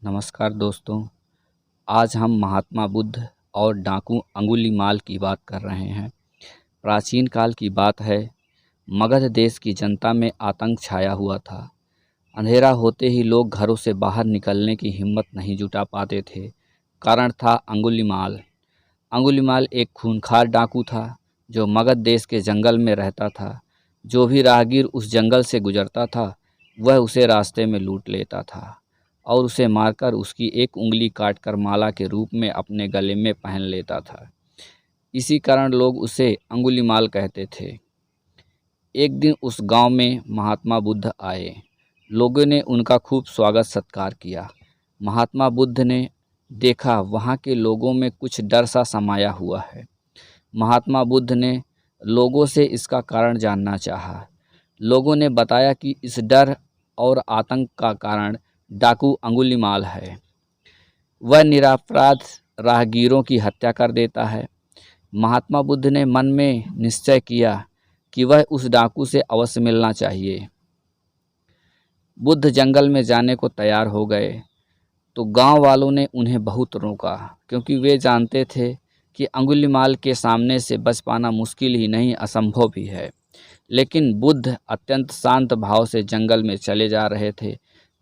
नमस्कार दोस्तों। आज हम महात्मा बुद्ध और डाकू अंगुलीमाल की बात कर रहे हैं। प्राचीन काल की बात है। मगध देश की जनता में आतंक छाया हुआ था। अंधेरा होते ही लोग घरों से बाहर निकलने की हिम्मत नहीं जुटा पाते थे। कारण था अंगुलीमाल। अंगुलीमाल एक खूंखार डाकू था जो मगध देश के जंगल में रहता था। जो भी राहगीर उस जंगल से गुजरता था वह उसे रास्ते में लूट लेता था और उसे मारकर उसकी एक उंगली काटकर माला के रूप में अपने गले में पहन लेता था। इसी कारण लोग उसे अंगुलीमाल कहते थे। एक दिन उस गांव में महात्मा बुद्ध आए। लोगों ने उनका खूब स्वागत सत्कार किया। महात्मा बुद्ध ने देखा वहाँ के लोगों में कुछ डर सा समाया हुआ है। महात्मा बुद्ध ने लोगों से इसका कारण जानना चाहा। लोगों ने बताया कि इस डर और आतंक का कारण डाकू अंगुलीमाल है। वह निरपराध राहगीरों की हत्या कर देता है। महात्मा बुद्ध ने मन में निश्चय किया कि वह उस डाकू से अवश्य मिलना चाहिए। बुद्ध जंगल में जाने को तैयार हो गए तो गांव वालों ने उन्हें बहुत रोका, क्योंकि वे जानते थे कि अंगुलीमाल के सामने से बच पाना मुश्किल ही नहीं असंभव भी है। लेकिन बुद्ध अत्यंत शांत भाव से जंगल में चले जा रहे थे।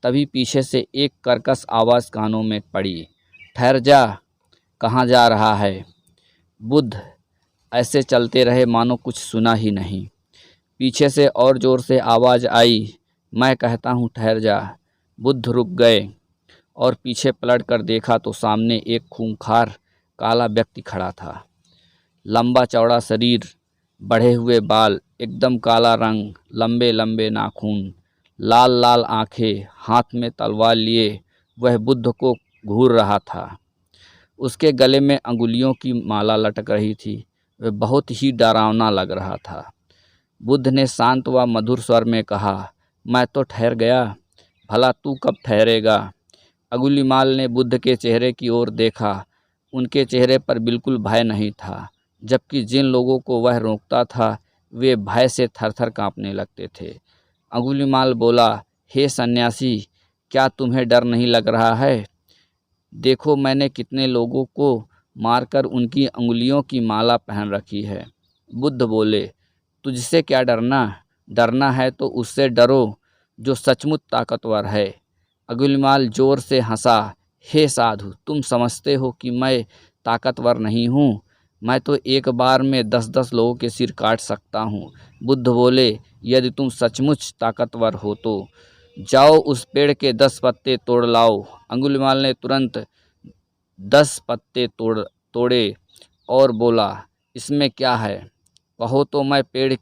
तभी पीछे से एक कर्कश आवाज़ कानों में पड़ी, ठहर जा, कहाँ जा रहा है। बुद्ध ऐसे चलते रहे मानो कुछ सुना ही नहीं। पीछे से और ज़ोर से आवाज़ आई, मैं कहता हूँ ठहर जा। बुद्ध रुक गए और पीछे पलट कर देखा तो सामने एक खूंखार काला व्यक्ति खड़ा था। लंबा चौड़ा शरीर, बढ़े हुए बाल, एकदम काला रंग, लंबे लंबे नाखून, लाल लाल आंखें, हाथ में तलवार लिए वह बुद्ध को घूर रहा था। उसके गले में अंगुलियों की माला लटक रही थी। वह बहुत ही डरावना लग रहा था। बुद्ध ने शांत व मधुर स्वर में कहा, मैं तो ठहर गया, भला तू कब ठहरेगा। अंगुलीमाल ने बुद्ध के चेहरे की ओर देखा। उनके चेहरे पर बिल्कुल भय नहीं था, जबकि जिन लोगों को वह रोकता था वे भय से थरथर कांपने लगते थे। अंगुलीमाल बोला, हे सन्यासी, क्या तुम्हें डर नहीं लग रहा है? देखो मैंने कितने लोगों को मारकर उनकी अंगुलियों की माला पहन रखी है। बुद्ध बोले, तुझसे क्या डरना? डरना है तो उससे डरो जो सचमुच ताकतवर है। अंगुलीमाल जोर से हंसा, हे साधु, तुम समझते हो कि मैं ताकतवर नहीं हूँ? मैं तो एक बार में 10-10 लोगों के सिर काट सकता हूँ। बुद्ध बोले, यदि तुम सचमुच ताकतवर हो तो जाओ उस पेड़ के 10 पत्ते तोड़ लाओ। अंगुलीमाल ने तुरंत 10 पत्ते तोड़े और बोला, इसमें क्या है, कहो तो मैं पेड़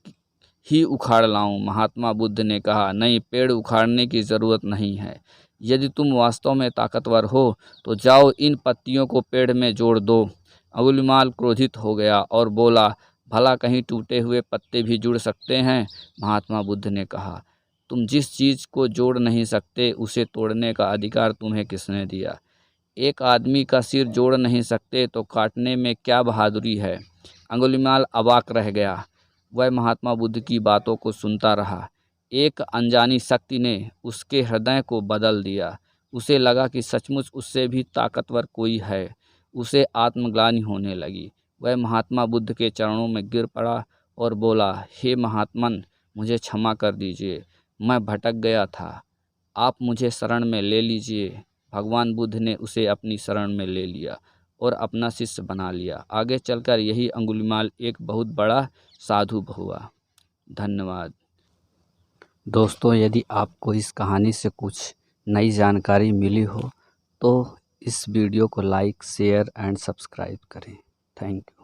ही उखाड़ लाऊं। महात्मा बुद्ध ने कहा, नहीं, पेड़ उखाड़ने की ज़रूरत नहीं है। यदि तुम वास्तव में ताकतवर हो तो जाओ इन पत्तियों को पेड़ में जोड़ दो। अंगुलीमाल क्रोधित हो गया और बोला, भला कहीं टूटे हुए पत्ते भी जुड़ सकते हैं? महात्मा बुद्ध ने कहा, तुम जिस चीज़ को जोड़ नहीं सकते उसे तोड़ने का अधिकार तुम्हें किसने दिया? एक आदमी का सिर जोड़ नहीं सकते तो काटने में क्या बहादुरी है? अंगुलीमाल अवाक रह गया। वह महात्मा बुद्ध की बातों को सुनता रहा। एक अनजानी शक्ति ने उसके हृदय को बदल दिया। उसे लगा कि सचमुच उससे भी ताकतवर कोई है। उसे आत्मग्लानि होने लगी। वह महात्मा बुद्ध के चरणों में गिर पड़ा और बोला, हे महात्मन, मुझे क्षमा कर दीजिए, मैं भटक गया था, आप मुझे शरण में ले लीजिए। भगवान बुद्ध ने उसे अपनी शरण में ले लिया और अपना शिष्य बना लिया। आगे चलकर यही अंगुलीमाल एक बहुत बड़ा साधु हुआ। धन्यवाद। दोस्तों, यदि आपको इस कहानी से कुछ नई जानकारी मिली हो तो इस वीडियो को लाइक, शेयर एंड सब्सक्राइब करें। Thank you.